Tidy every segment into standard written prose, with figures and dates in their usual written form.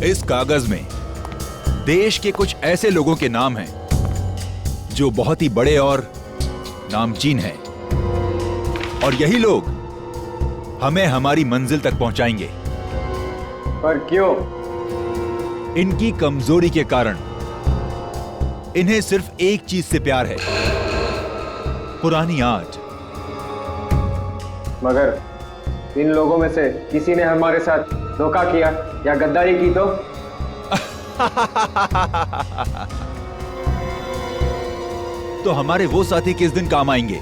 इस कागज में देश के कुछ ऐसे लोगों के नाम हैं जो बहुत ही बड़े और नामचीन हैं, और यही लोग हमें हमारी मंजिल तक पहुंचाएंगे। पर क्यों? इनकी कमजोरी के कारण। इन्हें सिर्फ एक चीज से प्यार है, पुरानी आर्ट। मगर इन लोगों में से किसी ने हमारे साथ धोखा किया या गद्दारी की तो हमारे वो साथी किस दिन काम आएंगे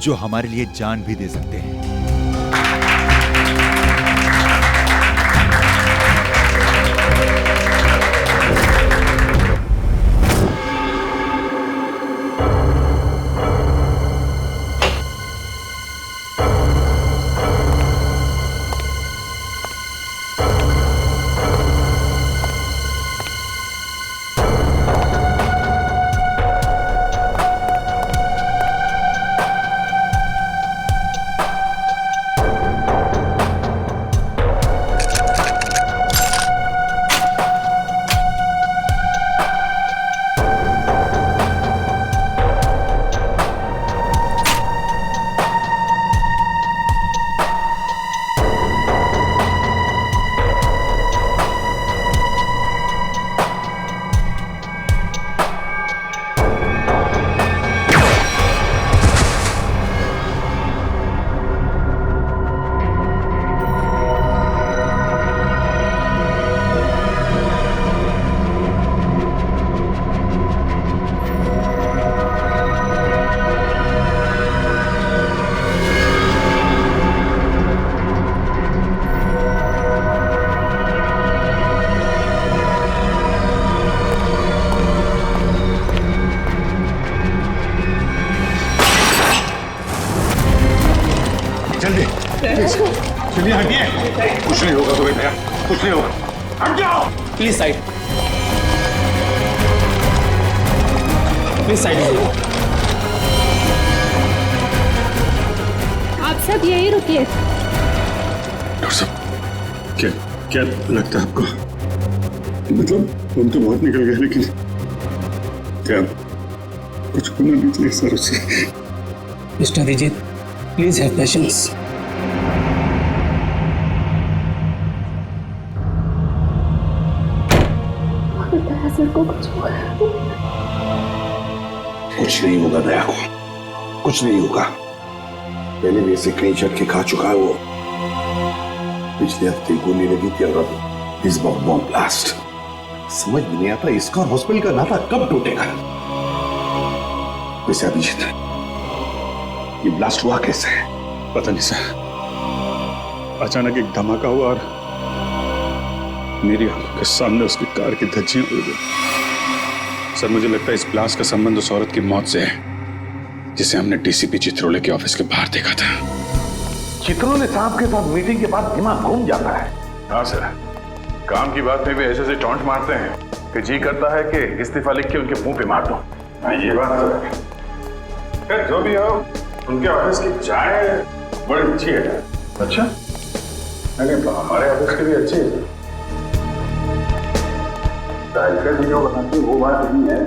जो हमारे लिए जान भी दे सकते हैं। चलिए हटिए। कुछ नहीं होगा तुम्हें भैया, कुछ नहीं होगा। हट जाओ प्लीज साइड, प्लीज साइड। आप सब यही रुकिए। डॉक्टर साहब, क्या क्या लगता है आपको? मतलब हम तो बहुत निकल गए, लेकिन क्या कुछ होना नहीं चाहिए सर उससे? Mister Abhijit, please have patience. Sir को कुछ नहीं होगा दया को, कुछ नहीं होगा। पहले भी ऐसे कई झटके खा चुका है वो। पिछले हफ्ते गोली लगी थी और अब इस बार बॉम्ब ब्लास्ट। समझ में नहीं आता इसका और हॉस्पिटल का नाता कब टूटेगा। वैसे अभिजीत, ये ब्लास्ट हुआ कैसे है? पता नहीं सर, अचानक एक धमाका हुआ और मेरी आंखों के सामने उसकी कार की धज्जियां उड़ गई। सर मुझे लगता है इस ब्लास्ट का संबंध उस औरत की मौत से है जिसे हमने डीसीपी चित्रोले के ऑफिस के बाहर देखा था। चित्रोले साहब के साथ मीटिंग के बाद दिमाग घूम जाता है। हाँ सर, काम की बात में भी ऐसे ऐसे टॉन्ट मारते हैं कि जी करता है कि इस्तीफा लिख के उनके मुंह पे मार दो। ये बात तो है। खैर जो भी हो, उनके ऑफिस की चाय बड़ी अच्छी है। अच्छा? नहीं, हमारे ऑफिस की भी अच्छी है। वीडियो बनाती वो बात नहीं है।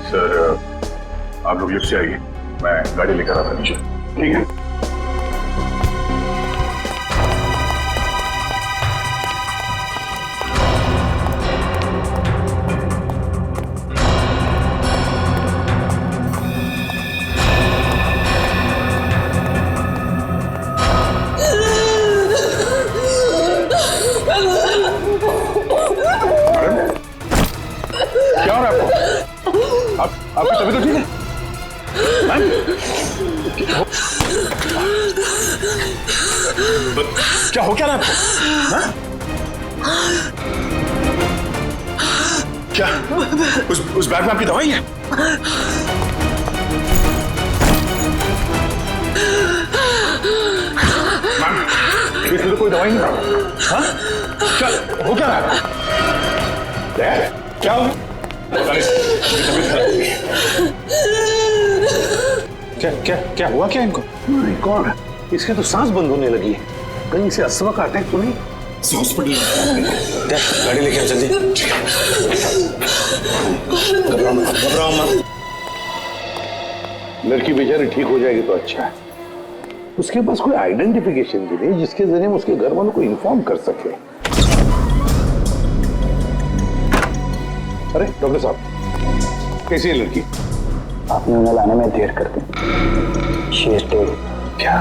सर आप लोग लिफ्ट से आइए, मैं गाड़ी लेकर आता नीचे। ठीक है। आपकी तबीयत तो ठीक है? क्या हो क्या रहा है? क्या उस बैग में आपकी दवाई है? मैम, इसमें तो कोई दवाई नहीं है। हाँ? क्या हो क्या रहा है? क्या हो? क्या हुआ क्या इनको? माय गॉड, इसके तो सांस बंद होने लगी है। कहीं से अस्थमा का अटैक तो नहीं? हॉस्पिटल गाड़ी लेके आ जल्दी। घबराओ मत। लड़की बेचारी ठीक हो जाएगी तो अच्छा है। उसके पास कोई आइडेंटिफिकेशन भी नहीं जिसके जरिए हम उसके घर वालों को इन्फॉर्म कर सके। अरे डॉक्टर साहब, कैसी है लड़की? आपने उन्हें लाने में देर कर दी। She is dead. क्या?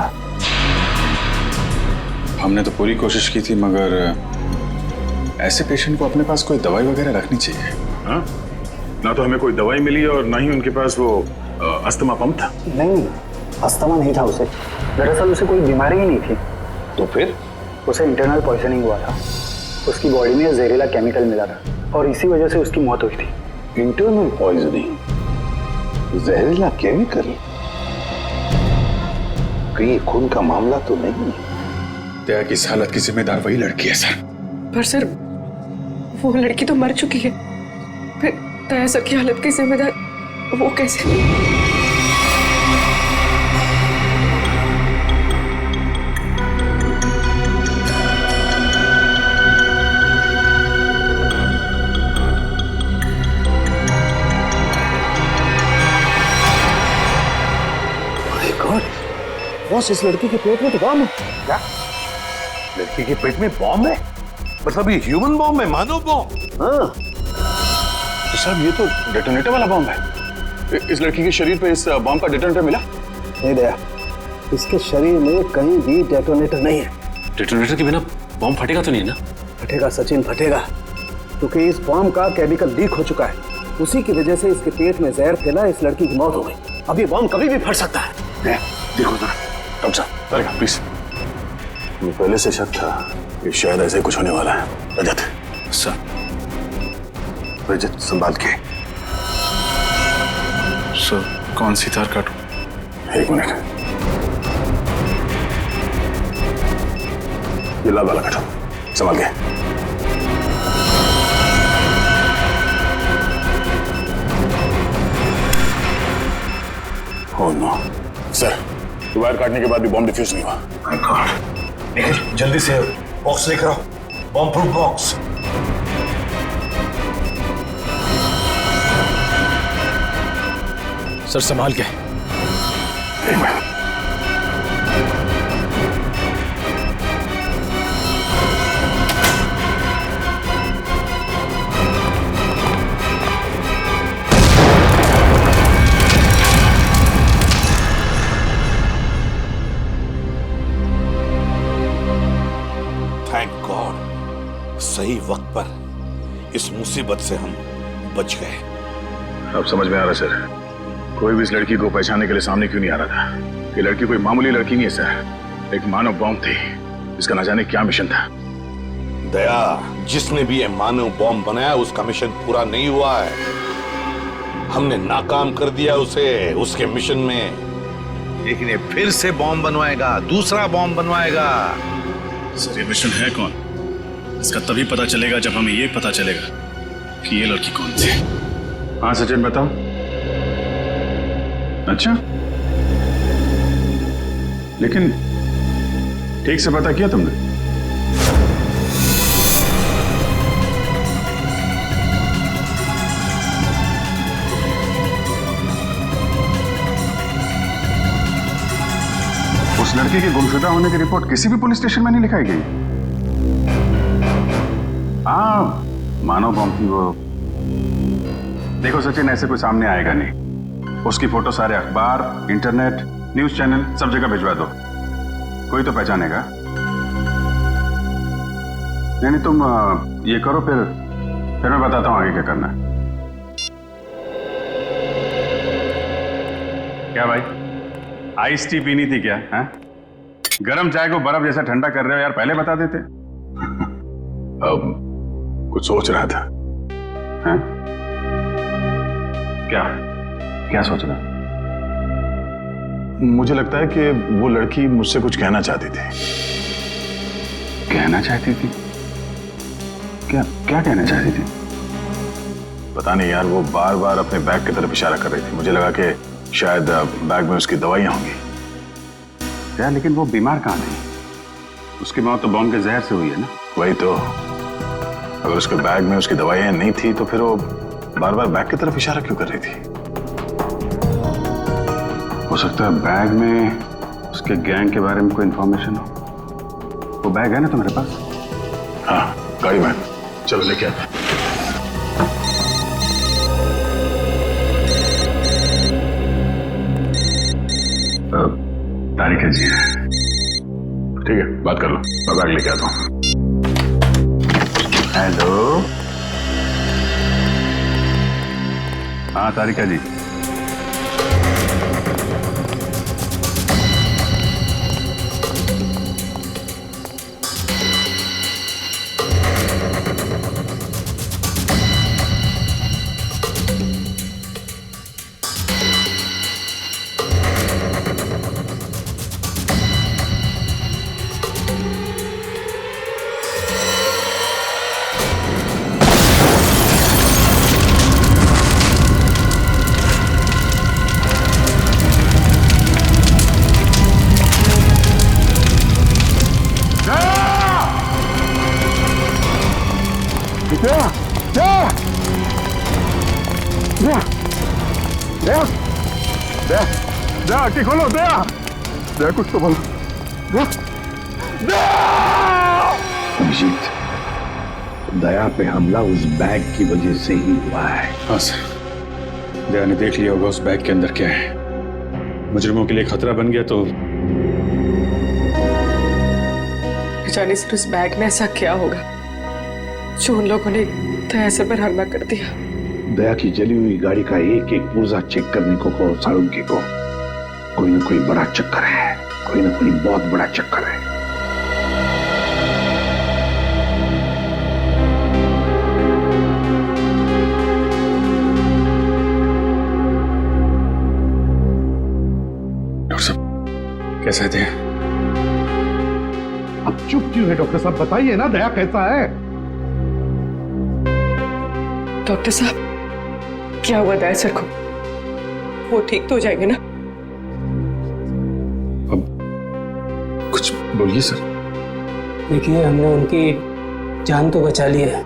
हमने तो पूरी कोशिश की थी, मगर ऐसे पेशेंट को अपने पास कोई दवाई वगैरह रखनी चाहिए। हाँ? ना तो हमें कोई दवाई मिली और ना ही उनके पास वो अस्थमा पंप था। नहीं, अस्थमा नहीं था उसे। दरअसल उसे कोई बीमारी ही नहीं थी। तो फिर? उसे इंटरनल पॉइजनिंग हुआ था। उसकी बॉडी में जहरीला केमिकल मिला था और इसी वजह से उसकी मौत हुई थी। इंटरनल पॉइजनिंग, जहरीला केमिकल? कहीं खून का मामला तो नहीं? दया की इस हालत की जिम्मेदार वही लड़की है सर। पर सर, वो लड़की तो मर चुकी है, फिर दया सर की हालत की जिम्मेदार वो कैसे? बॉस, इस लड़की के पेट में तो बॉम्ब है। क्या? लड़की के पेट में बॉम्ब है? मतलब ये ह्यूमन बॉम्ब है, मानव बॉम्ब? हाँ। तो साहब ये तो डेटोनेटर वाला बॉम्ब है। इस लड़की के शरीर पे इस बॉम्ब का डेटोनेटर मिला? नहीं दया, इसके शरीर में कहीं भी डेटोनेटर नहीं है। डेटोनेटर के बिना बॉम्ब फटेगा तो नहीं ना? फटेगा सचिन, फटेगा, क्योंकि इस बॉम्ब का केमिकल लीक हो चुका है। उसी की वजह से इसके पेट में जहर फैला, इस लड़की की मौत हो गई। अब ये बॉम्ब कभी भी फट सकता है। देखो जरा डॉक्टर साहब, प्लीज। मुझे पहले से शक था कि शायद ऐसे कुछ होने वाला है। रजत सर, रजत संभाल के। सर, कौन सी तार काटूं? एक मिनट, ये लाल वाला काटो, संभाल के। ओह नो सर, वायर काटने के बाद भी बॉम्ब डिफ्यूज नहीं हुआ। माय गॉड, निखिल जल्दी से बॉक्स लेकर आओ, बॉम्ब प्रूफ बॉक्स। सर संभाल के। एक मिनट, थैंक गॉड, सही वक्त पर इस मुसीबत से हम बच गए। अब समझ में आ रहा सर, कोई भी इस लड़की को पहचानने के लिए सामने क्यों नहीं आ रहा था। ये लड़की कोई मामूली लड़की नहीं है सर, एक मानव बॉम्ब थी। इसका न जाने क्या मिशन था। दया, जिसने भी ये मानव बॉम्ब बनाया उसका मिशन पूरा नहीं हुआ है। हमने नाकाम कर दिया उसे उसके मिशन में, लेकिन ये फिर से बॉम्ब बनवाएगा, दूसरा बॉम्ब बनवाएगा। सर ये मिशन है कौन? इसका तभी पता चलेगा जब हमें ये पता चलेगा कि ये लड़की कौन थी। हाँ सचिन बताओ। अच्छा, लेकिन ठीक से पता किया तुमने? उस लड़के के गुमशुदा होने की रिपोर्ट किसी भी पुलिस स्टेशन में नहीं लिखाई गई। हाँ, मानव बॉम्ब थी वो। देखो सचिन, ऐसे कोई सामने आएगा नहीं। उसकी फोटो सारे अखबार, इंटरनेट, न्यूज चैनल सब जगह भिजवा दो, कोई तो पहचानेगा। नहीं तुम ये करो, फिर मैं बताता हूँ आगे क्या करना है। क्या भाई, आइस टी पीनी थी क्या? हैं? गरम चाय को बर्फ जैसा ठंडा कर रहे हो यार, पहले बता देते। अब कुछ सोच रहा था। हैं? क्या सोच रहा? मुझे लगता है कि वो लड़की मुझसे कुछ कहना चाहती थी। कहना चाहती थी? क्या कहना चाहती थी? पता नहीं यार, वो बार बार अपने बैग की तरफ इशारा कर रही थी। मुझे लगा कि शायद बैग में उसकी दवाइयां होंगी। यार लेकिन वो बीमार कहाँ थी? उसकी मौत तो बॉम्ब के जहर से हुई है ना? वही तो। अगर उसके बैग में उसकी दवाइयां नहीं थी तो फिर वो बार बार बैग की तरफ इशारा क्यों कर रही थी? हो सकता है बैग में उसके गैंग के बारे में कोई इंफॉर्मेशन हो। वो बैग है ना तुम्हारे पास? हाँ, गाड़ी में। चलो लेके आते। तारिका जी है। ठीक है, बात कर लो, मैं बैग लेके आता हूँ। हेलो। हाँ तारिका जी। आके खोलो। दया, दया कुछ तो बोलो। अभिजीत, दया पे हमला उस बैग की वजह से ही हुआ है। हाँ सर, दया ने देख लिया होगा उस बैग के अंदर क्या है। मुजरिमों के लिए खतरा बन गया तो जाने सर उस बैग में ऐसा क्या होगा जो उन लोगों ने दया सर पर हमला कर दिया। दया की जली हुई गाड़ी का एक एक पुर्जा चेक करने को कहो साळुंखे को। कोई ना कोई बड़ा चक्कर है, कोई ना कोई बहुत बड़ा चक्कर है। डॉक्टर साहब कैसे थे? अब चुप क्यों है डॉक्टर साहब? बताइए ना, दया कैसा है? डॉक्टर साहब क्या हुआ दया सर को? वो ठीक तो हो जाएंगे ना? अब कुछ बोलिए सर। देखिए, हमने उनकी जान तो बचा ली है,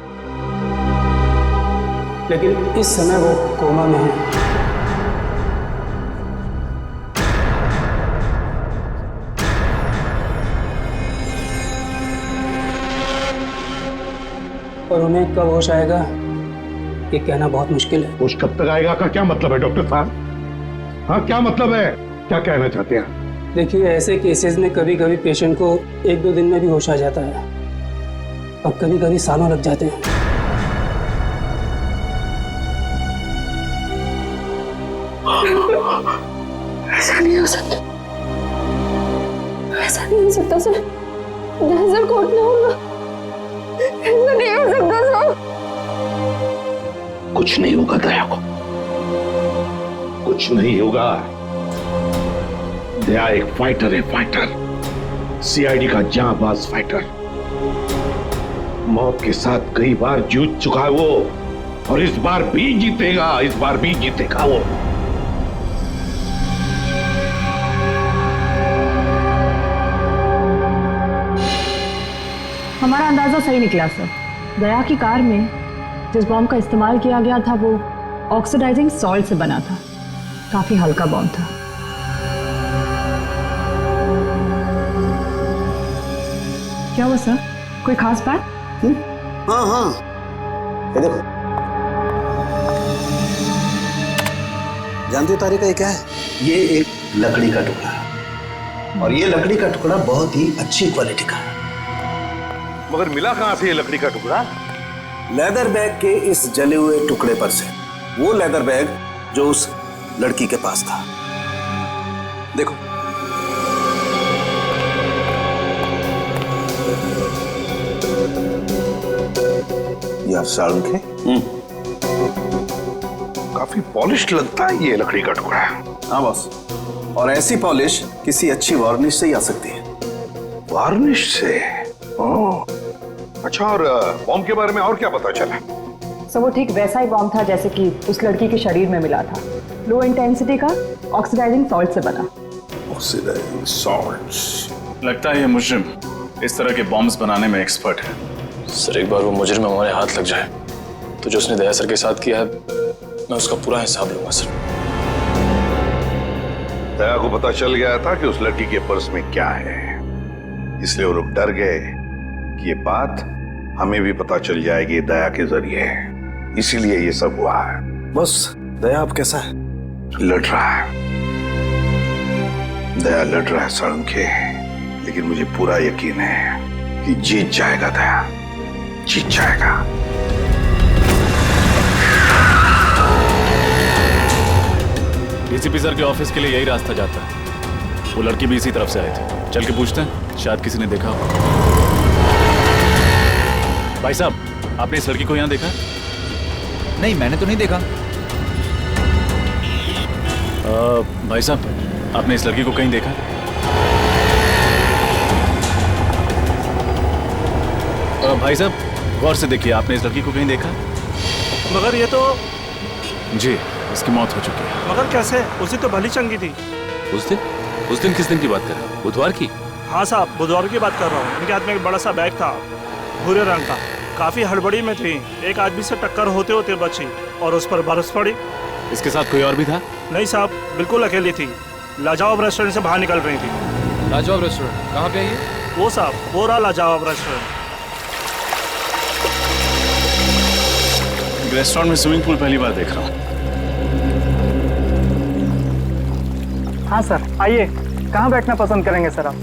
लेकिन इस समय वो कोमा में है। और उन्हें कब होश आएगा ये कहना बहुत मुश्किल है। होश कब तक आएगा का क्या मतलब है डॉक्टर साहब? हाँ, क्या मतलब है? क्या कहना चाहते हैं? देखिए, ऐसे केसेस में कभी कभी पेशेंट को 1-2 दिन में भी होश आ जाता है, और कभी कभी सालों लग जाते हैं। ऐसा नहीं हो सकता, ऐसा नहीं हो सकता सर। नजर कोट ना होगा, ऐसा नहीं हो सकता सर। कुछ नहीं होगा दया को, कुछ नहीं होगा। दया एक फाइटर है, फाइटर, सीआईडी का जांबाज फाइटर। मौत के साथ कई बार जूझ चुका है वो, और इस बार भी जीतेगा, इस बार भी जीतेगा वो। हमारा अंदाजा सही निकला सर। दया की कार में जिस बॉम्ब का इस्तेमाल किया गया था वो ऑक्सीडाइजिंग सॉल्ट से बना था। काफी हल्का बॉम्ब था। क्या हुआ सर, कोई खास बात? हाँ हाँ, ये देखो। जानती हो तारिका ये क्या है? ये एक लकड़ी का टुकड़ा है, और ये लकड़ी का टुकड़ा बहुत ही अच्छी क्वालिटी का है। मगर मिला कहां से ये लकड़ी का टुकड़ा? लेदर बैग के इस जले हुए टुकड़े पर से। वो लेदर बैग जो उस लड़की के पास था। देखो, यार साळुंखे, काफी पॉलिश्ड लगता है ये लकड़ी का टुकड़ा। हाँ बॉस, और ऐसी पॉलिश किसी अच्छी वार्निश से ही आ सकती है। वार्निश से? ओह, अच्छा। और बॉम्ब के बारे में और क्या पता चला? सो वो ठीक वैसा ही बॉम्ब था जैसे कि उस लड़की के शरीर में मिला था। लो इंटेंसिटी का ऑक्सीडाइजिंग सॉल्ट से बना। Oxidising salts. लगता है ये मुजरिम इस तरह के बॉम्ब्स बनाने में एक्सपर्ट है। सर एक बार वो मुजरिम हमारे हाथ लग जाए तो जो उसने दया सर के साथ किया है मैं उसका पूरा हिसाब लूंगा सर। दया को पता चल गया था कि उस लड़की के पर्स में क्या है, इसलिए वो लोग डर गए कि ये बात हमें भी पता चल जाएगी दया के जरिए, इसीलिए ये सब हुआ है। बस दया अब कैसा है? लड़ रहा है, दया लड़ रहा है साळुंखे, लेकिन मुझे पूरा यकीन है कि जीत जाएगा दया, जीत जाएगा। डीसीपी सर के ऑफिस के लिए यही रास्ता जाता है। वो लड़की भी इसी तरफ से आई थी। चल के पूछते हैं, शायद किसी ने देखा हो। भाई साहब, आपने इस लड़की को यहाँ देखा? नहीं, मैंने तो नहीं देखा। भाई साहब, आपने इस लड़की को कहीं देखा? भाई साहब, गौर से देखिए, आपने इस लड़की को कहीं देखा? मगर ये तो जी, इसकी मौत हो चुकी है। मगर कैसे? उसी तो भली चंगी थी। उस दिन किस दिन की बात कर रहे हो? बुधवार की? हाँ साहब, बुधवार की बात कर रहा हूँ। इनके हाथ में एक बड़ा सा बैग था, भूरे रंग का। काफी हड़बड़ी में थी, एक आदमी से टक्कर होते होते बची और उस पर बरस पड़ी। इसके साथ कोई और भी था? नहीं साहब, बिल्कुल अकेली थी। लाजवाब रेस्टोरेंट से बाहर निकल रही थी। लाजवाब रेस्टोरेंट कहाँ पे है ये? वो साहब, वो रहा लाजवाब रेस्टोरेंट। रेस्टोरेंट में स्विमिंग पूल पहली बार देख रहा हूँ। हाँ सर, आइए। कहाँ बैठना पसंद करेंगे सर आप?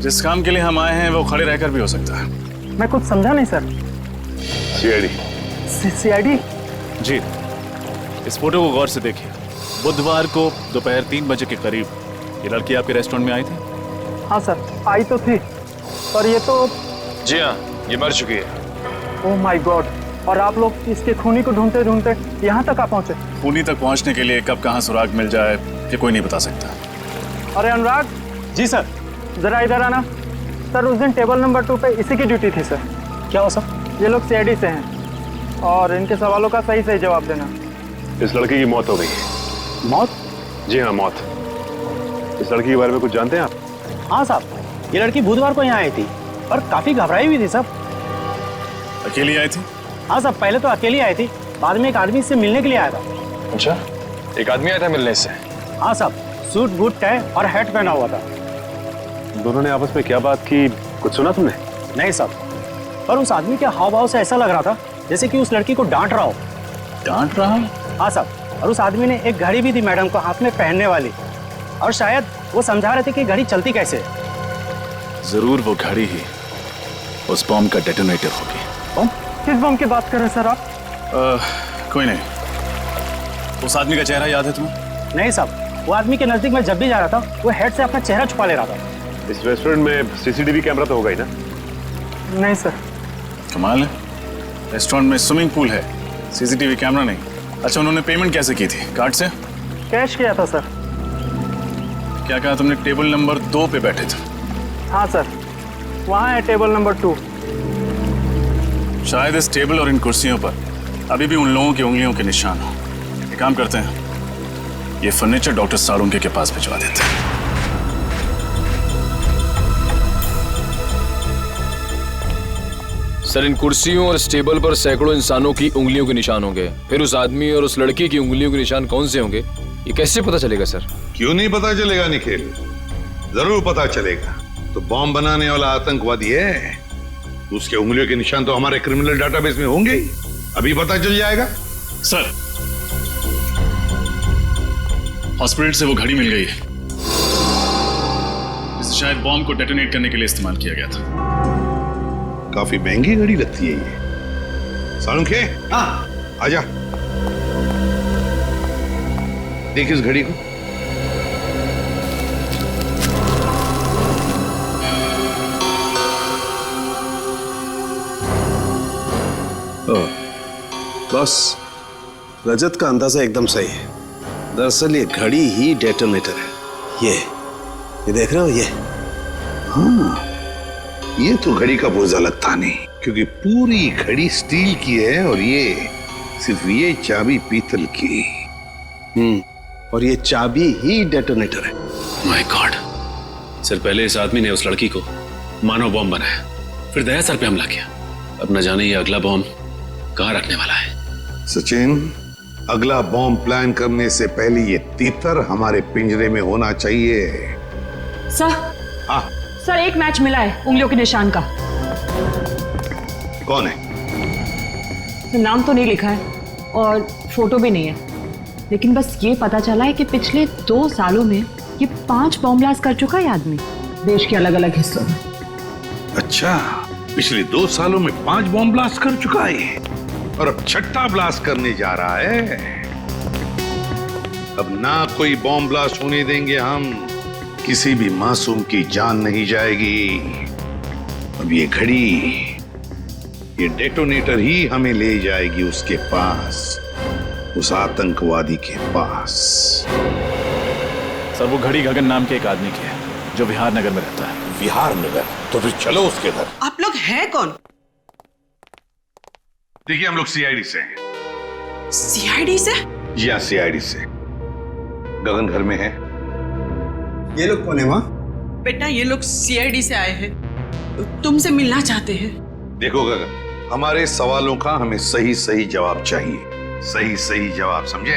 जिस काम के लिए हम आए हैं वो खड़े रहकर भी हो सकता है। मैं कुछ समझा नहीं सर। सीआईडी। सीआईडी? जी, इस फोटो को गौर से देखिए। बुधवार को दोपहर 3 बजे के करीब ये लड़की आपके रेस्टोरेंट में आई थी? हाँ सर, आई तो थी, पर ये तो... जी हाँ, ये मर चुकी है। Oh my God! और आप लोग इसके खूनी को ढूंढते ढूंढते यहाँ तक आ पहुँचे? खूनी तक पहुँचने के लिए कब कहाँ सुराग मिल जाए ये कोई नहीं बता सकता। अरे अनुराग। जी सर। जरा इधर आना। सर, उस दिन टेबल नंबर 2 पे इसी की ड्यूटी थी सर। क्या हो सर? ये लोग सीआईडी से हैं और इनके सवालों का सही सही जवाब देना। इस लड़की की मौत हो गई। मौत? जी हाँ, मौत। इस लड़की के बारे में कुछ जानते हैं आप? हाँ साहब, ये लड़की बुधवार को यहाँ आई थी और काफी घबराई हुई थी साहब। अकेली आई थी? हाँ साहब, पहले तो अकेली आई थी, बाद में एक आदमी से मिलने के लिए आया था। अच्छा, एक आदमी आया था मिलने से? हाँ साहब, सूट बूट टाई और हैट पहना हुआ था। दोनों ने आपस में क्या बात की, कुछ सुना तुमने? नहीं साहब, पर उस आदमी के हाव भाव से ऐसा लग रहा था जैसे कि उस लड़की को डांट रहा हो। डांट रहा? हाँ साहब, और उस आदमी ने एक घड़ी भी दी मैडम को हाथ में पहनने वाली, और शायद वो समझा रहे थे कि घड़ी चलती कैसे। जरूर वो घड़ी ही उस बॉम्ब का डेटोनेटर होगी। बॉम्ब? किस बॉम्ब की बात कर रहे हैं सर आप? कोई नहीं। उस आदमी का चेहरा याद है तुम्हें? नहीं साहब, वो आदमी के नजदीक में जब भी जा रहा था वो हेड से अपना चेहरा छुपा ले रहा था। इस रेस्टोरेंट में सीसीटीवी कैमरा तो होगा ही ना? नहीं सर। कमाल है, रेस्टोरेंट में स्विमिंग पूल है, सीसीटीवी कैमरा नहीं। अच्छा, उन्होंने पेमेंट कैसे की थी? कार्ड से? कैश किया था सर। क्या कहा तुमने? टेबल नंबर 2 पे बैठे थे? हाँ सर, वहाँ है टेबल नंबर 2। शायद इस टेबल और इन कुर्सियों पर अभी भी उन लोगों की उंगलियों के निशान हो। एक काम करते हैं, ये फर्नीचर डॉक्टर साळुंखे के पास भिजवा देते हैं। सर, इन कुर्सियों और इस टेबल पर सैकड़ों इंसानों की उंगलियों के निशान होंगे। फिर उस आदमी और उस लड़की की उंगलियों के निशान कौन से होंगे, ये कैसे पता चलेगा सर? क्यों नहीं पता चलेगा निखिल, जरूर पता चलेगा। तो बॉम्ब बनाने वाला आतंकवादी है, उसके उंगलियों के निशान तो हमारे क्रिमिनल डाटाबेस में होंगे ही, अभी पता चल जाएगा। सर, हॉस्पिटल से वो घड़ी मिल गई है, जिसे शायद बॉम्ब को डेटोनेट करने के लिए इस्तेमाल किया गया था। काफी महंगी घड़ी लगती है ये। साळुंखे, हाँ आजा, देख इस घड़ी को। बस, रजत का अंदाजा एकदम सही है। दरअसल ये घड़ी ही डेटोनेटर है। ये देख रहे हो ये? हाँ, ये तो घड़ी का पुर्जा लगता नहीं, क्योंकि पूरी घड़ी स्टील की है और ये सिर्फ ये चाबी पीतल की। और ये चाबी ही डेटोनेटर है। माय गॉड, सर पहले इस आदमी ने उस लड़की को मानव बॉम्ब बनाया, फिर दया सर पे हमला किया। अब न जाने ये अगला बॉम्ब कहाँ रखने वाला है। सचिन, अगला बॉम्ब प्लान करने से पहले ये तीतर हमारे पिंजरे में होना चाहिए। सर, हाँ सर एक मैच मिला है उंगलियों के निशान का। कौन है? सर नाम तो नहीं लिखा है और फोटो भी नहीं है, लेकिन बस ये पता चला है कि पिछले 2 सालों में ये 5 बॉम्ब ब्लास्ट कर चुका है आदमी, देश के अलग अलग हिस्सों में। अच्छा, पिछले 2 सालों में 5 बॉम्ब ब्लास्ट कर चुका है और अब 6ठा ब्लास्ट करने जा रहा है। अब ना कोई बॉम्ब ब्लास्ट होने देंगे हम, किसी भी मासूम की जान नहीं जाएगी। अब ये घड़ी, ये डेटोनेटर ही हमें ले जाएगी उसके पास, उस आतंकवादी के पास। सर वो घड़ी गगन नाम के एक आदमी की है जो विहार नगर में रहता है। विहार नगर? तो फिर चलो उसके घर। आप लोग हैं कौन? देखिए हम लोग सीआईडी से हैं। सीआईडी से? जी हाँ, सीआईडी से। गगन घर में है। ये लोग कौन है माँ? बेटा ये लोग सीआईडी से आए हैं, तुमसे मिलना चाहते हैं। देखो गगन, हमारे सवालों का हमें सही सही जवाब चाहिए। सही सही जवाब, समझे?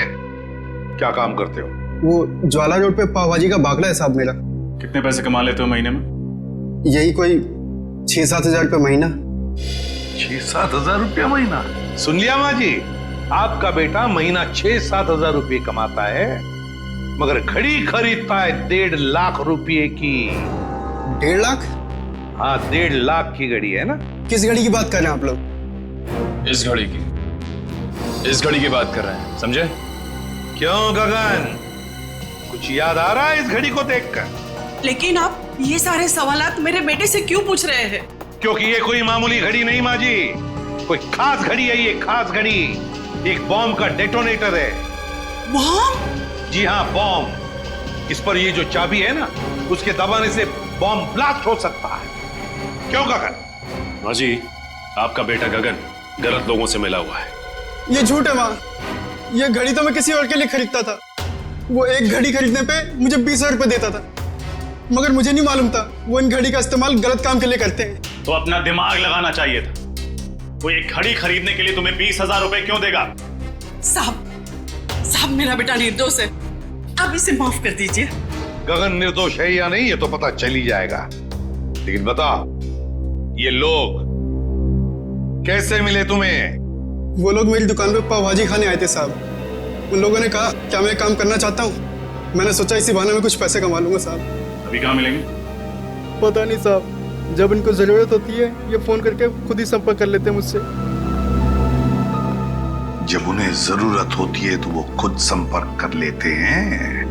क्या काम करते हो? वो ज्वाला रोड पे पाव भाजी का बागला है साहब मेरा। कितने पैसे कमा लेते हो महीने में? यही कोई 6-7 हजार रुपये महीना। 6-7 हजार रुपया महीना? सुन लिया माँ जी, आपका बेटा महीना 6-7 हजार रुपये कमाता है, मगर घड़ी खरीदता है 1.5 लाख रुपये की। 1.5 लाख? हाँ, 1.5 लाख की घड़ी है ना। किस घड़ी की बात कर रहे हैं आप लोग? इस घड़ी की, इस घड़ी की बात कर रहे हैं, समझे? क्यों गगन, कुछ याद आ रहा है इस घड़ी को देखकर? लेकिन आप ये सारे सवालात मेरे बेटे से क्यों पूछ रहे हैं? क्योंकि ये कोई मामूली घड़ी नहीं माँ जी, कोई खास घड़ी है ये, खास घड़ी। एक बॉम्ब का डेटोनेटर है। बॉम्ब? जी हाँ, बॉम्ब। इस पर ये जो चाबी है ना, उसके दबाने से बॉम्ब ब्लास्ट हो सकता है। क्यों गगन? माँ जी, आपका बेटा गगन गलत लोगों से मिला हुआ है। ये झूठ है माँ, ये घड़ी तो मैं किसी और के लिए खरीदता था। वो एक घड़ी खरीदने पे मुझे 20,000 रुपये देता था, मगर मुझे नहीं मालूम था वो इन घड़ी का इस्तेमाल गलत काम के लिए करते हैं। तो अपना दिमाग लगाना चाहिए था। वो एक घड़ी खरीदने के लिए तुम्हें 20,000 रुपए क्यों देगा? साहब मेरा बेटा निर्दोष है, आप इसे माफ कर दीजिए। गगन निर्दोष है या नहीं ये तो पता चल ही जाएगा, लेकिन बताओ ये लोग कैसे मिले तुम्हें? वो लोग मेरी दुकान पे पाव भाजी खाने आए थे साहब। उन लोगों ने कहा क्या मैं काम करना चाहता हूँ। मैंने सोचा इसी बहाने में कुछ पैसे कमा लूंगा साहब। अभी कहाँ मिलेंगे? पता नहीं साहब, जब इनको जरूरत होती है ये फोन करके खुद ही संपर्क कर लेते हैं मुझसे। जब उन्हें जरूरत होती है तो वो खुद संपर्क कर लेते हैं।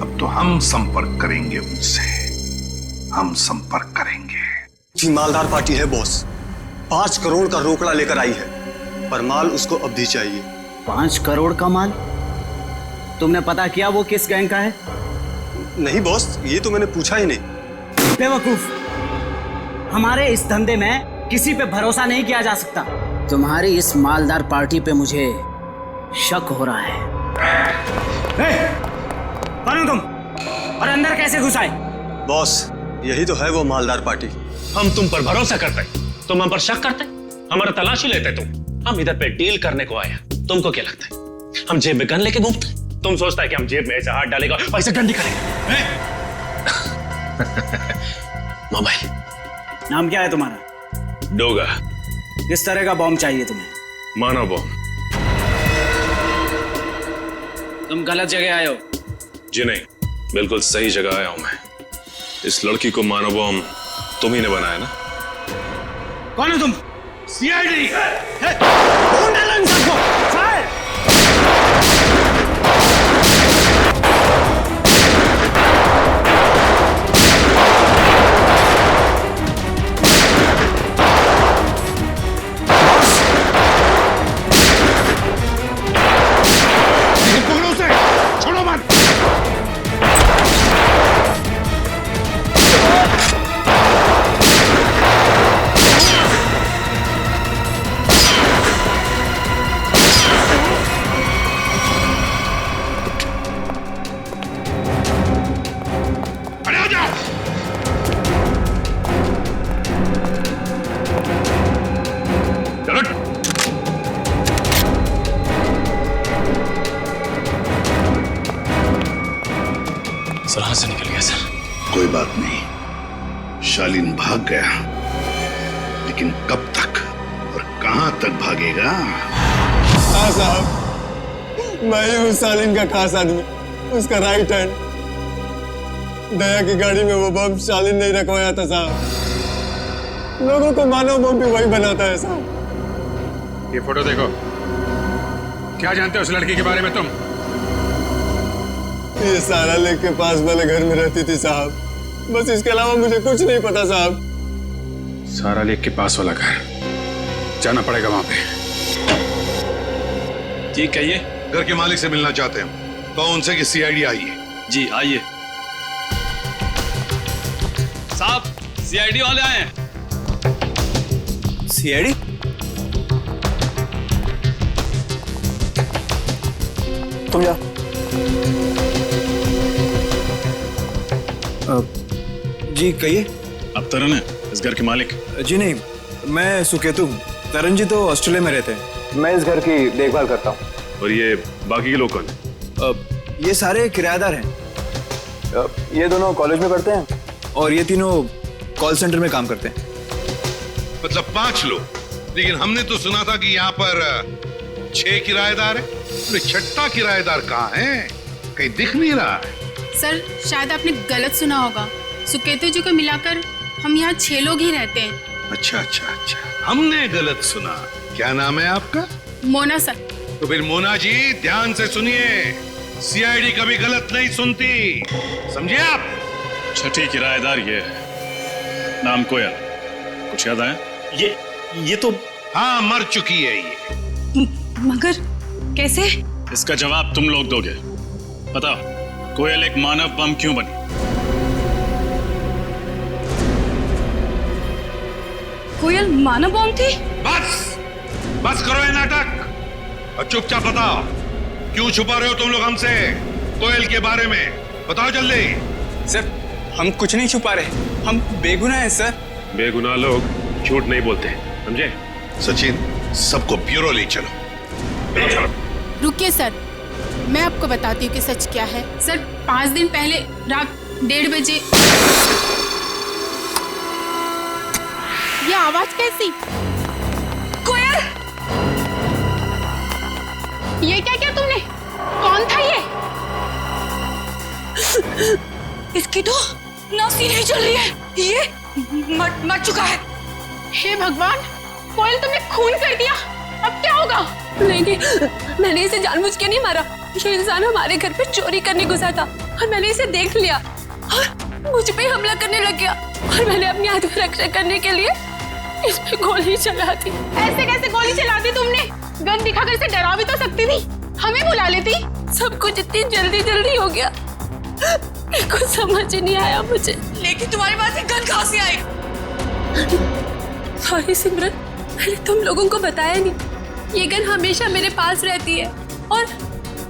अब तो हम संपर्क करेंगे उनसे, हम संपर्क करेंगे। जी मालदार पार्टी है बॉस, 5 करोड़ का रोकड़ा लेकर आई है, पर माल उसको अब भी चाहिए। 5 करोड़ का माल? तुमने पता किया वो किस गैंग का है? नहीं बॉस, ये तो मैंने पूछा ही नहीं। बेवकूफ, हमारे इस धंधे में किसी पे भरोसा नहीं किया जा सकता। तुम्हारी इस मालदार पार्टी पे मुझे शक हो रहा है। कौन हो तुम और अंदर कैसे घुस आए? बॉस, यही तो है वो मालदार पार्टी। हम तुम पर भरोसा करते, तुम हम पर शक करते, हमारा तलाशी लेते तुम। हम इधर पे डील करने को आया, तुमको क्या लगता है हम जेब में गन लेके घूमते? तुम सोचता है कि हम जेब में ऐसे हाथ डालेगा और ऐसे डंडी करेंगे? मोबाइल। नाम क्या है तुम्हारा? डोगा। किस तरह का बॉम्ब चाहिए तुम्हें? मानव बॉम्ब। तुम गलत जगह आए हो। जी नहीं, बिल्कुल सही जगह आया हूं मैं। इस लड़की को मानव बॉम्ब तुम ही ने बनाया ना? कौन हो तुम? सीआईडी। कौन डाला इन सबको? फायर! छोड़ो मत। कोई बात नहीं, शालीन भाग गया, लेकिन कब तक और कहां तक भागेगा? हाँ साहब, मैं ही हूँ शालीन का खास आदमी, उसका राइट हैंड। दया की गाड़ी में वो बम शालीन नहीं रखवाया था साहब। लोगों को मानव बम भी वही बनाता है साहब। ये फोटो देखो, क्या जानते हो उस लड़की के बारे में तुम? ये सारा लेक के पास वाले घर में रहती थी साहब, बस इसके अलावा मुझे कुछ नहीं पता साहब। सारा लेक के पास वाला घर, जाना पड़ेगा वहां पे। जी कहिए। घर के मालिक से मिलना चाहते हैं तो उनसे कि सीआईडी आई है। जी आइए। साहब सीआईडी वाले आए हैं। सीआईडी? तुम जा। जी कहिए। अब तरन है इस घर के मालिक? जी नहीं, मैं सुकेतु हूँ। तरन जी तो ऑस्ट्रेलिया में रहते हैं। मैं इस घर की देखभाल करता हूँ। और ये बाकी के लोग कौन हैं? ये सारे किराएदार हैं। ये दोनों कॉलेज में पढ़ते हैं और ये तीनों कॉल सेंटर में काम करते हैं। मतलब 5 लोग, लेकिन हमने तो सुना था कि यहाँ पर 6 किराएदार हैं। तो छठा किराएदार कहाँ है? कहीं दिख नहीं रहा है। सर शायद आपने गलत सुना होगा। सुकेतु जी को मिलाकर हम यहाँ 6 लोग ही रहते हैं। अच्छा अच्छा अच्छा, हमने गलत सुना। क्या नाम है आपका? मोना सर। तो फिर मोना जी ध्यान से सुनिए, सीआईडी कभी गलत नहीं सुनती, समझे आप? छठी किराएदार ये है, नाम कोयल। कुछ याद आया? ये तो हाँ, मर चुकी है ये। मगर कैसे? इसका जवाब तुम लोग दोगे। बताओ, कोयल एक मानव बम क्यों बनी? कोयल मानव बम थी? बस करो ये नाटक और चुपचाप बताओ, क्यों छुपा रहे हो तुम लोग हमसे कोयल के बारे में? बताओ जल्दी। सर हम कुछ नहीं छुपा रहे, हम बेगुनाह हैं सर। बेगुनाह लोग झूठ नहीं बोलते, समझे? सचिन, सबको ब्यूरो ले चलो। रुकिए सर, मैं आपको बताती हूँ कि सच क्या है। सर 5 दिन पहले रात 1:30 बजे ये आवाज कैसी? कोयल, ये क्या किया तुमने? कौन था ये? इसकी तो नासी नहीं चल रही है, ये मर चुका है। हे भगवान, कोयल तुमने खून कर दिया, अब क्या होगा? नहीं, मैंने इसे जानबूझ के नहीं मारा। ये इंसान हमारे घर पे चोरी करने घुसा था और मैंने इसे देख लिया और मुझ पे हमला करने लग गया और मैंने अपनी आत्मरक्षा करने के लिए इस पे गोली चला दी। ऐसे कैसे गोली चला दी तुमने? गन दिखाकर इसे डरा भी तो सकती थी, हमें बुला लेती। सब कुछ इतनी जल्दी हो गया, कुछ समझ ही नहीं आया मुझे। लेकिन तुम्हारे पास ये गन कहाँ से आई? सॉरी सिमरन, मैंने तुम लोगों को बताया नहीं। ये गन हमेशा मेरे पास रहती है और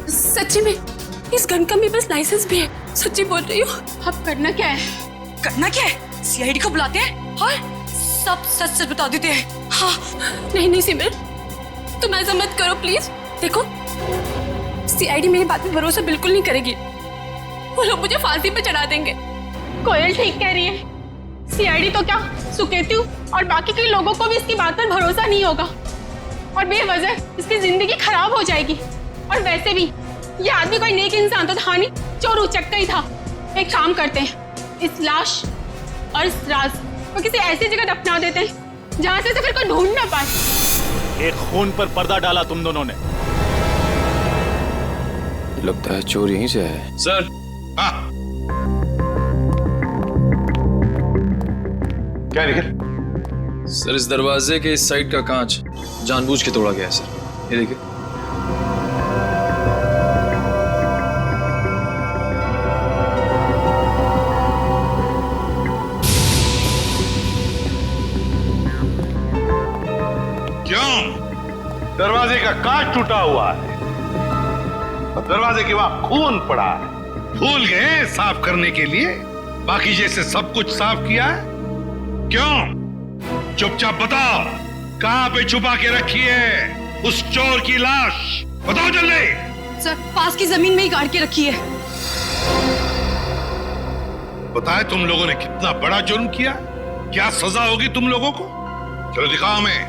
सच्ची में इस गन का मेरे पास लाइसेंस भी है। सच्ची बोल रही हूँ। अब करना क्या है? करना क्या है? सीआईडी को बुलाते हैं और सब सच बता देते हैं। हाँ, नहीं सिमरन, तुम ऐसा मत करो प्लीज। देखो, सीआईडी मेरी बात पे भरोसा बिल्कुल नहीं करेगी। वो लोग मुझे फांसी पे चढ़ा देंगे। कोयल ठीक कह रही है। सीआईडी तो क्या, सुकेतु और बाकी के लोगों को भी इसकी बात पर भरोसा नहीं होगा और बेवजह इसकी जिंदगी खराब हो जाएगी। और वैसे भी ये आदमी कोई नेक इंसान तो था नहीं, चोर उचक्का ही था। एक काम करते हैं, इस लाश और इस राज को किसी ऐसी जगह दफना देते हैं जहां से इसे फिर कोई ढूंढ ना पाए। एक खून पर पर्दा डाला तुम दोनों ने। लगता है चोर यहीं से है। सर। क्या निकल? सर इस दरवाजे के इस साइड का कांच जानबूझ के तोड़ा गया है सर, ये देखिए। क्यों? दरवाजे का कांच टूटा हुआ है, दरवाजे के वहां खून पड़ा है। भूल गए साफ करने के लिए? बाकी जैसे सब कुछ साफ किया है? क्यों? चुपचाप बताओ, कहां पे छुपा के रखी है उस चोर की लाश? बताओ जल्दी। सर पास की जमीन में ही गाड़ के रखी है। बताए तुम लोगों ने कितना बड़ा जुर्म किया, क्या सजा होगी तुम लोगों को? चलो दिखाओ हमें,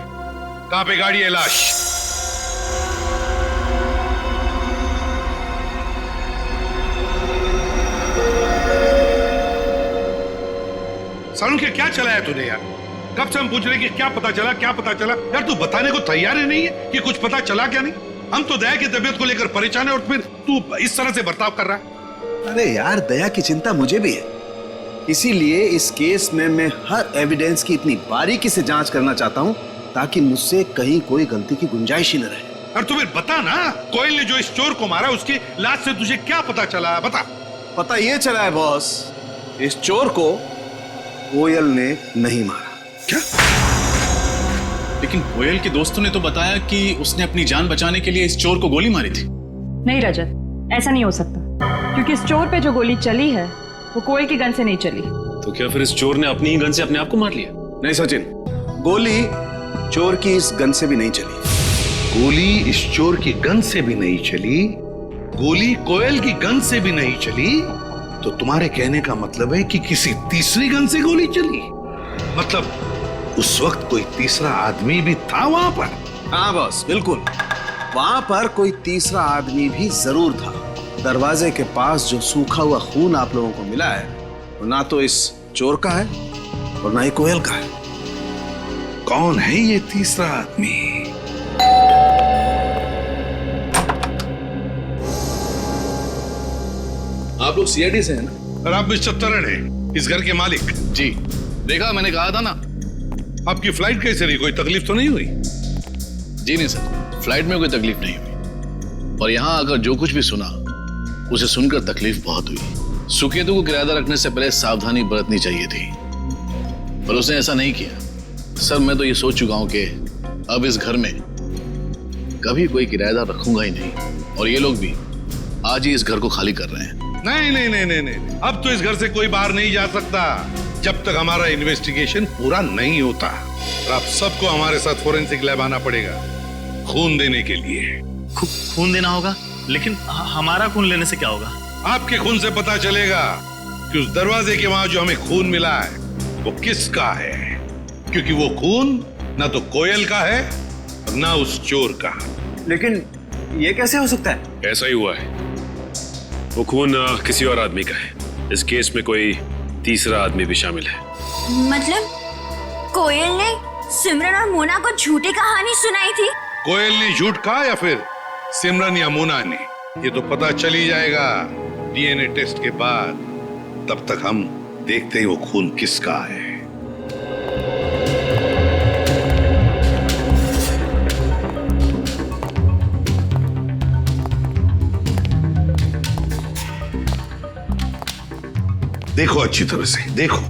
कहां पे गाड़ी है लाश? सालू क्या चलाया तूने यार? कब से हम पूछ रहे कि क्या पता चला, क्या पता चला? यार तू बताने को तैयार ही नहीं है कि कुछ पता चला क्या नहीं? हम तो दया की तबीयत को लेकर परेशान है और फिर तू इस तरह से बर्ताव कर रहा है। अरे यार, दया की चिंता मुझे भी है, इसीलिए इस केस में मैं हर एविडेंस की इतनी बारीकी से जांच करना चाहता हूं ताकि मुझसे कहीं कोई गलती की गुंजाइश ही न रहे। और तुम्हें बता ना, कोयल ने जो इस चोर को मारा उसकी लाश से तुझे क्या पता चला? बता। पता ये चला है बॉस, इस चोर को कोयल ने नहीं मारा। क्या? लेकिन कोयल के दोस्तों ने तो बताया कि उसने अपनी जान बचाने के लिए इस चोर को गोली मारी थी। नहीं रजत, ऐसा नहीं हो सकता, क्योंकि इस चोर पे जो गोली चली है वो कोयल की गन से नहीं चली। तो क्या फिर इस चोर ने अपनी ही गन से अपने आप को मार लिया? नहीं सचिन, गोली चोर की इस गन से भी नहीं चली। गोली इस चोर की गन से भी नहीं चली, गोली कोयल की गन से भी नहीं चली, तो तुम्हारे कहने का मतलब है कि किसी तीसरी गन से गोली चली? मतलब उस वक्त कोई तीसरा आदमी भी था वहां पर? हाँ बॉस, बिल्कुल, वहां पर कोई तीसरा आदमी भी जरूर था। दरवाजे के पास जो सूखा हुआ खून आप लोगों को मिला है वो ना तो इस चोर का है और ना ही कोयल का है। कौन है ये तीसरा आदमी? आप लोग सीआईडी से हैं ना? और आप मिस्टर तरन हैं, इस घर के मालिक? जी, देखा, मैंने कहा था ना। आपकी फ्लाइट कैसे रही? कोई तकलीफ तो नहीं हुई? जी नहीं सर, फ्लाइट में कोई तकलीफ नहीं हुई, और यहाँ आकर जो कुछ भी सुना उसे सुनकर तकलीफ बहुत हुई। सुकेतु को किराएदार रखने से पहले सावधानी बरतनी चाहिए थी, पर उसने ऐसा नहीं किया। सर, मैं तो ये सोच चुका हूं कि अब इस घर में कभी कोई किराएदार रखूंगा ही नहीं, और ये लोग भी आज ही इस घर को खाली कर रहे हैं। नहीं नहीं नहीं नहीं नहीं, अब तो इस घर से कोई बाहर नहीं जा सकता जब तक हमारा इन्वेस्टिगेशन पूरा नहीं होता। और आप सबको हमारे साथ फोरेंसिक लैब आना पड़ेगा खून देने के लिए। खून देना होगा? लेकिन हमारा खून लेने से क्या होगा? आपके खून से पता चलेगा कि उस दरवाजे के वहां जो हमें खून मिला है वो किसका है, क्योंकि वो खून ना तो कोयल का है और ना उस चोर का। लेकिन ये कैसे हो सकता है? ऐसा ही हुआ है, वो खून किसी और आदमी का है। इस केस में कोई तीसरा आदमी भी शामिल है। मतलब कोयल ने सिमरन और मोना को झूठी कहानी सुनाई थी? कोयल ने झूठ कहा या फिर सिमरन या मोना ने, ये तो पता चल ही जाएगा डीएनए टेस्ट के बाद। तब तक हम देखते हैं वो खून किसका है। देखो अच्छी तरह से देखो,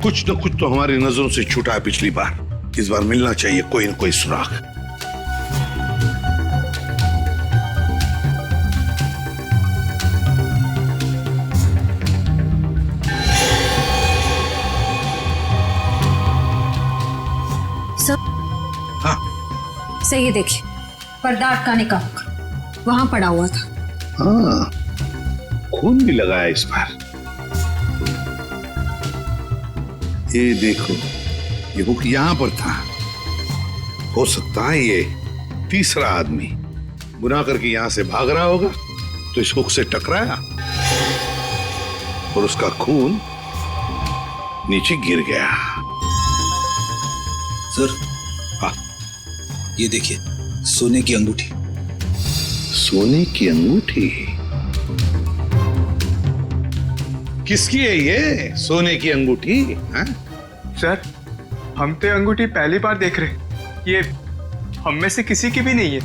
कुछ न कुछ तो हमारी नजरों से छूटा है पिछली बार। इस बार मिलना चाहिए कोई न कोई सुराग। सही है, देखिए पर्दा अटकाने का हुक वहां पड़ा हुआ था। हाँ, खून भी लगा है इस बार। ये देखो, ये हुक यहां पर था। हो सकता है ये तीसरा आदमी गुनाह करके यहां से भाग रहा होगा, तो इस हुक से टकराया और उसका खून नीचे गिर गया। सर, हाँ, ये देखिए, सोने की अंगूठी। सोने की अंगूठी? किसकी है ये सोने की अंगूठी? सर, हम तो अंगूठी पहली बार देख रहे, ये हम में से किसी की भी नहीं है।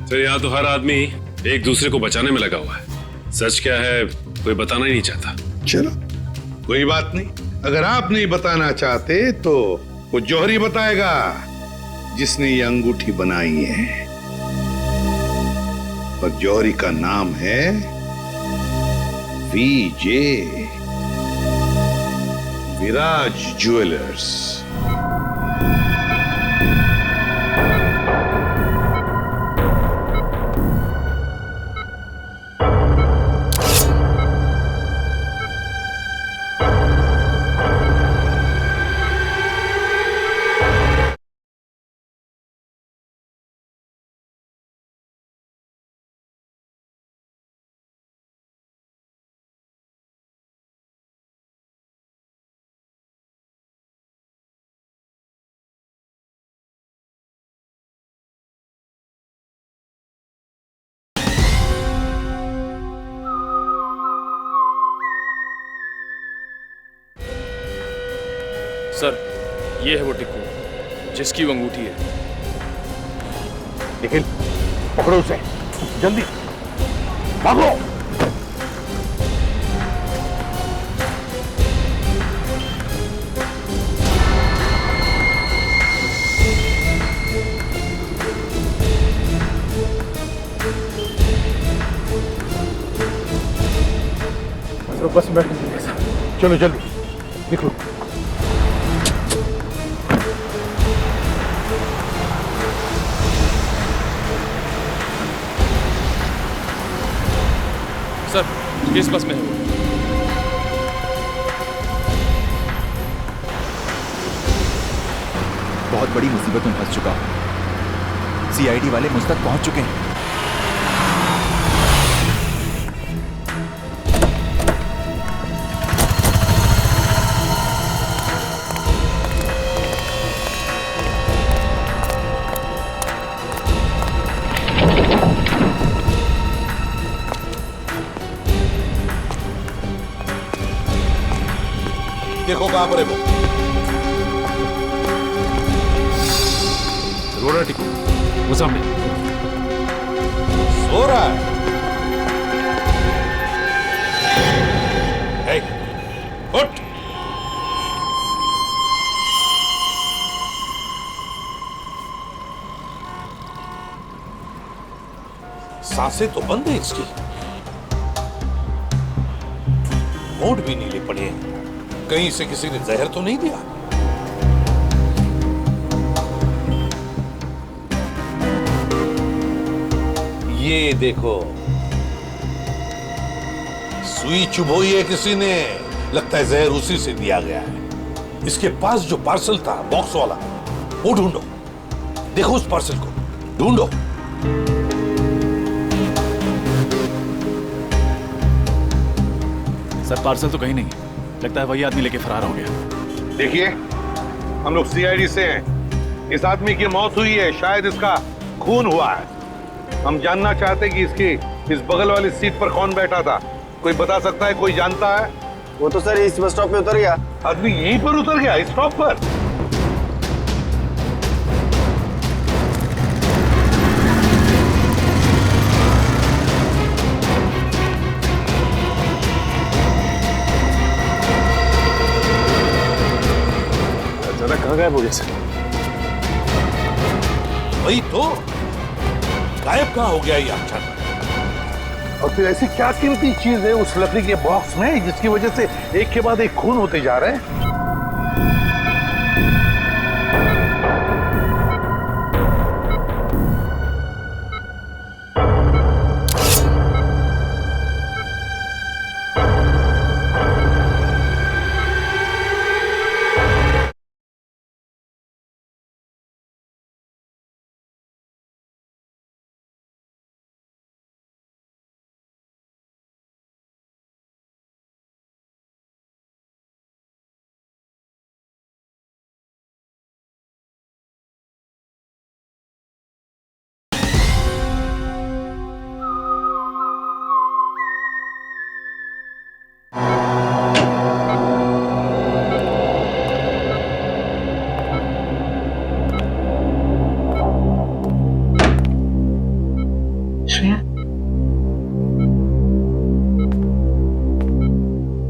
सर, यहाँ तो हर आदमी एक दूसरे को बचाने में लगा हुआ है। सच क्या है कोई बताना ही नहीं चाहता। चलो कोई बात नहीं, अगर आप नहीं बताना चाहते तो वो जौहरी बताएगा जिसने ये अंगूठी बनाई है। और जौहरी का नाम है वीजे, विराज ज्वेलर्स। सर, ये है वो टिक्कू जिसकी वो अंगूठी है। निखिल, पकड़ो उसे, जल्दी भागो। बस में बैठने साहब। चलो जल्दी निकलो। सर, किस बस में है? बहुत बड़ी मुसीबत में फंस चुका हूं। सीआईडी वाले मुझ तक पहुंच चुके हैं। देखो कहां पर है वो। रो रहा टिक्कू, वो सामने सो रहा है। हे, उठ। सांसें तो बंद है इसकी, होंठ भी नीले पड़े हैं। कहीं से किसी ने जहर तो नहीं दिया? ये देखो, सुई चुभोई है किसी ने, लगता है जहर उसी से दिया गया है। इसके पास जो पार्सल था बॉक्स वाला, वो ढूंढो। देखो उस पार्सल को ढूंढो। सर, पार्सल तो कहीं नहीं, लगता है वही आदमी लेके फरार हो गया। देखिए, हम लोग सीआईडी से हैं। इस आदमी की मौत हुई है, शायद इसका खून हुआ है। हम जानना चाहते हैं कि इसकी इस बगल वाली सीट पर कौन बैठा था। कोई बता सकता है? कोई जानता है? वो तो सर इस बस स्टॉप पे उतर गया। आदमी यहीं पर उतर गया, इस स्टॉप पर? ज्यादा कहाँ गायब हो गया सर? वही तो, गायब कहाँ हो गया ये अचानक? और फिर ऐसी क्या कीमती चीज है उस लकड़ी के बॉक्स में जिसकी वजह से एक के बाद एक खून होते जा रहे हैं?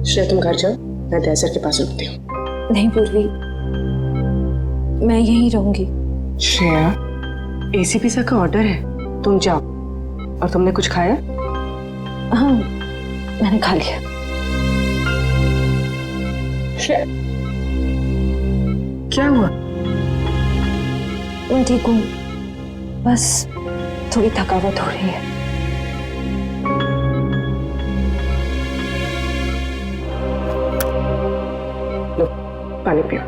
श्रेया, तुम घर जाओ, मैं दया के पास रुकती हूँ। नहीं पूर्वी, मैं यहीं रहूंगी। श्रेया, एसीपी सर का ऑर्डर है, तुम जाओ। और तुमने कुछ खाया? हाँ, मैंने खा लिया। श्रेया, क्या हुआ? मैं ठीक हूँ, बस थोड़ी थकावट हो रही है। लो, पानी पियो।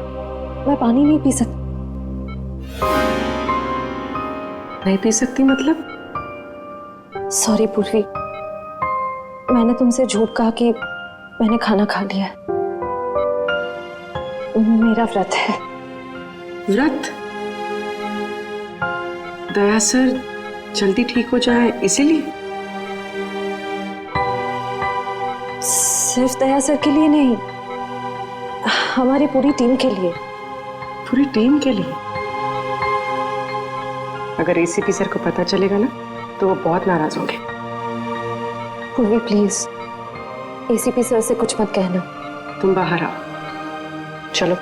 मैं पानी नहीं पी सकती। नहीं पी सकती मतलब? सॉरी पूर्वी, मैंने तुमसे झूठ कहा कि मैंने खाना खा लिया। मेरा व्रत है। व्रत? दया सर जल्दी ठीक हो जाए इसीलिए? सिर्फ दया सर के लिए नहीं, हमारी पूरी टीम के लिए। पूरी टीम के लिए? अगर एसीपी सर को पता चलेगा ना तो वो बहुत नाराज होंगे। पूर्वी प्लीज एसीपी सर से कुछ मत कहना। तुम बाहर आओ। चलो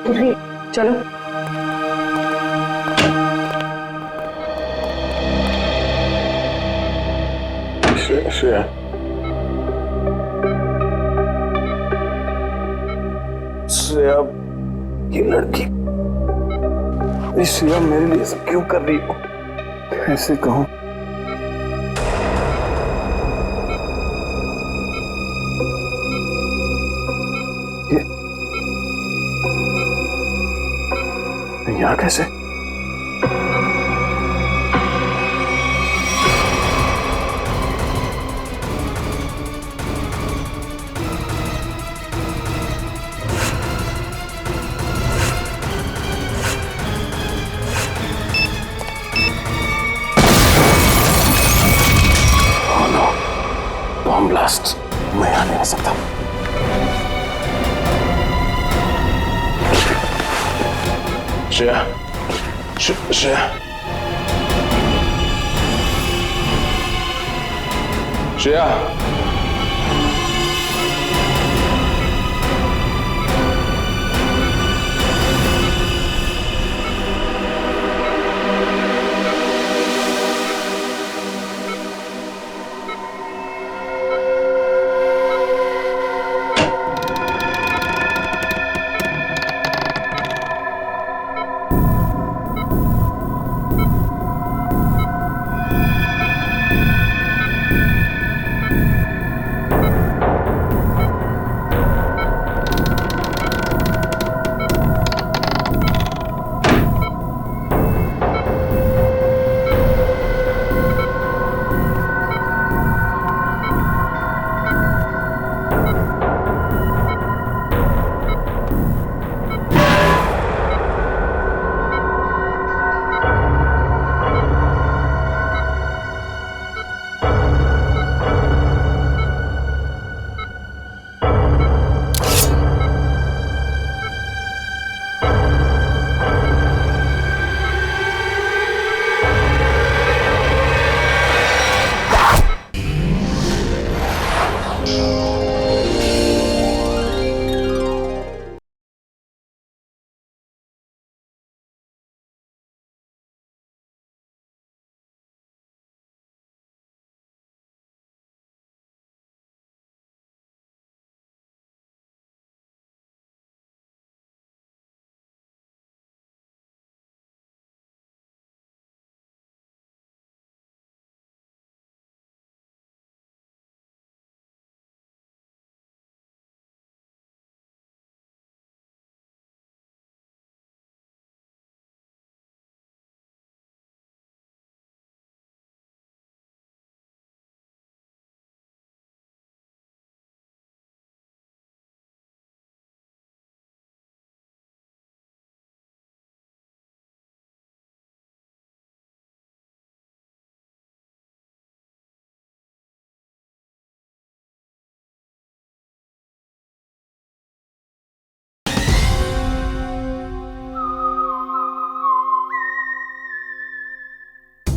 पूर्वी चलो। श्रेया, श्रेया, ये लड़की, श्रेया मेरे लिए सब क्यों कर रही हो? कैसे कहूं? ये यहाँ कैसे? बॉम्ब ब्लास्ट, मैं यहाँ नहीं रह सकता। श्रेया, श्रेया, श्रेया,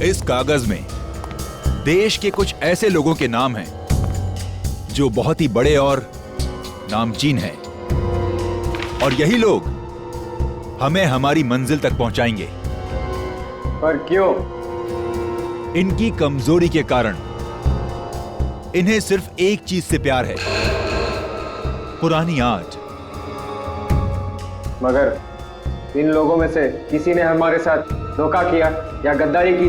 इस कागज में देश के कुछ ऐसे लोगों के नाम हैं जो बहुत ही बड़े और नामचीन हैं, और यही लोग हमें हमारी मंजिल तक पहुंचाएंगे। पर क्यों? इनकी कमजोरी के कारण इन्हें सिर्फ एक चीज से प्यार है, पुरानी आर्ट। मगर इन लोगों में से किसी ने हमारे साथ धोखा किया या गद्दारी की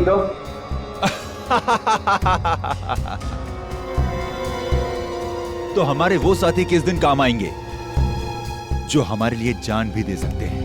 तो हमारे वो साथी किस दिन काम आएंगे जो हमारे लिए जान भी दे सकते हैं।